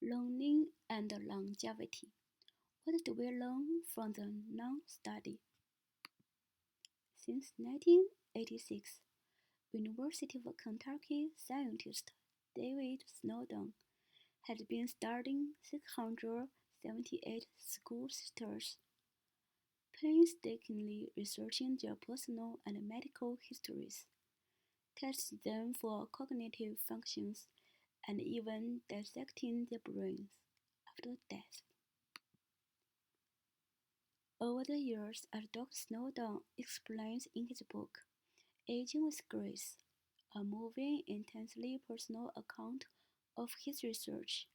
Learning and longevity. What do we learn from the non-study? Since 1986, University of Kentucky scientist David Snowden had been studying 678 school sisters, painstakingly researching their personal and medical histories, testing them for cognitive functions, and even dissecting their brains after death. Over the years, as Dr. Snowden explains in his book, Aging with Grace, a moving, intensely personal account of his research,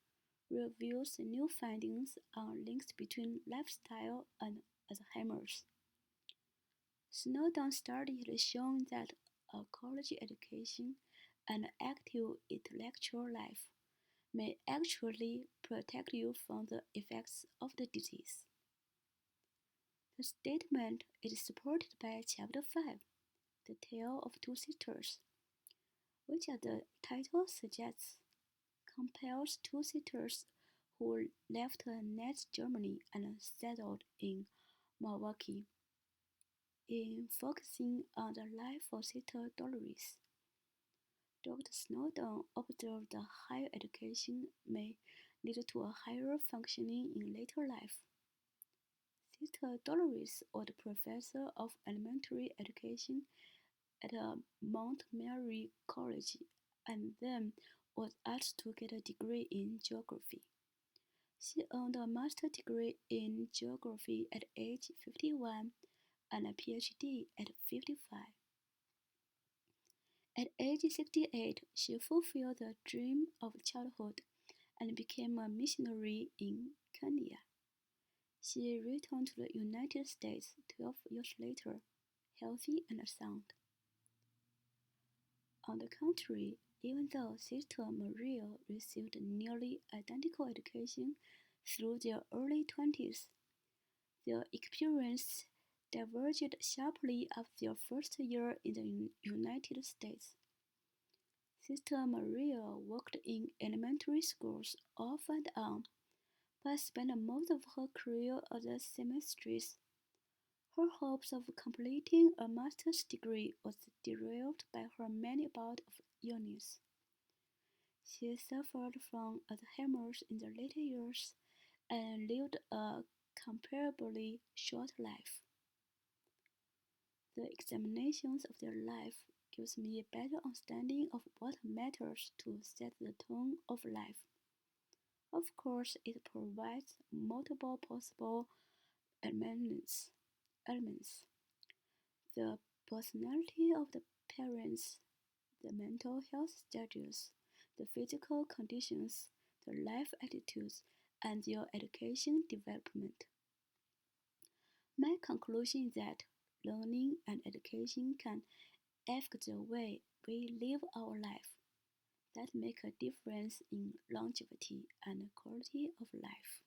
reveals new findings on links between lifestyle and Alzheimer's. Snowden study has shown that a college education and active intellectual life may actually protect you from the effects of the disease. The statement is supported by Chapter 5, The Tale of Two Sisters, which, as the title suggests, compares two sisters who left Nazi Germany and settled in Milwaukee. In focusing on the life of Sister Dolores, Dr. Snowden observed that higher education may lead to a higher functioning in later life. Sister Dolores was the professor of elementary education at Mount Mary College and then was asked to get a degree in geography. She earned a master's degree in geography at age 51 and a PhD at 55. At age 68, she fulfilled the dream of childhood and became a missionary in Kenya. She returned to the United States 12 years later, healthy and sound. On the contrary, even though Sister Maria received nearly identical education through their early 20s, their experiences diverged sharply after their first year in the United States. Sister Maria worked in elementary schools off and on, but spent most of her career as a seamstress. Her hopes of completing a master's degree was derailed by her many bouts of illness. She suffered from Alzheimer's in the later years and lived a comparably short life. The examinations of their life gives me a better understanding of what matters to set the tone of life. Of course, it provides multiple possible elements. The personality of the parents, the mental health status, the physical conditions, the life attitudes, and their education development. My conclusion is that learning and education can affect the way we live our life, that make a difference in longevity and quality of life.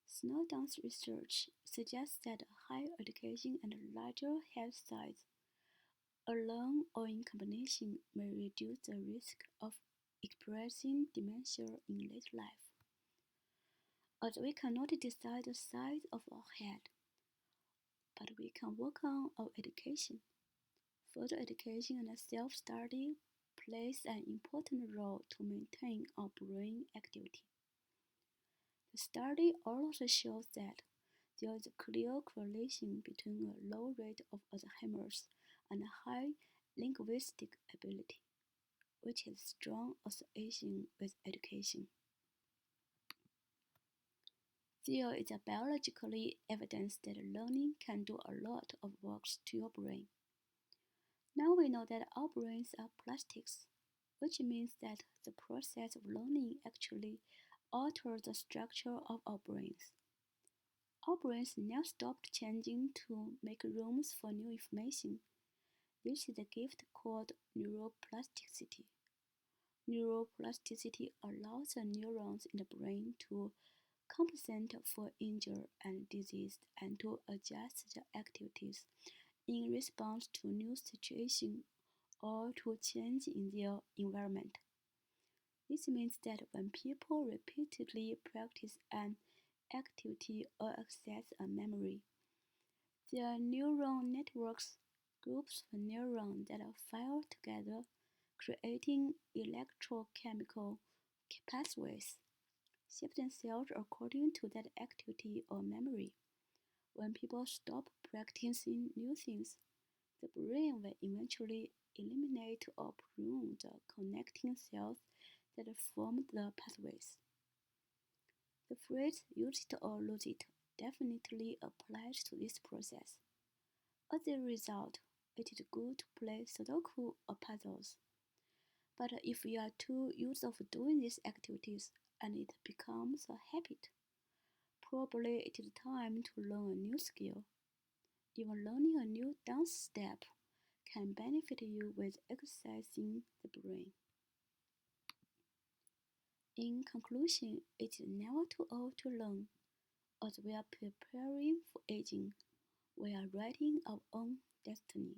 Snowden's research suggests that higher education and larger head size, alone or in combination, may reduce the risk of expressing dementia in late life. As we cannot decide the size of our head, but we can work on our education. Further education and self-study plays an important role to maintain our brain activity. The study also shows that there is a clear correlation between a low rate of Alzheimer's and a high linguistic ability, which has strong association with education. There is a biologically evidence that learning can do a lot of work to your brain. Now we know that our brains are plastics, which means that the process of learning actually alters the structure of our brains. Our brains never stop changing to make room for new information. This is a gift called neuroplasticity. Neuroplasticity allows the neurons in the brain to compensate for injury and disease and to adjust their activities in response to new situations or to change in their environment. This means that when people repeatedly practice an activity or access a memory, their neural networks groups of neurons that fire together, creating electrochemical pathways, shifting cells according to that activity or memory. When people stop practicing new things, the brain will eventually eliminate or prune the connecting cells that form the pathways. The phrase use it or lose it definitely applies to this process. As a result, it is good to play Sudoku or puzzles. But if you are too used of doing these activities and it becomes a habit, probably it is time to learn a new skill. Even learning a new dance step can benefit you with exercising the brain. In conclusion, it is never too old to learn. As we are preparing for aging, we are writing our own destiny.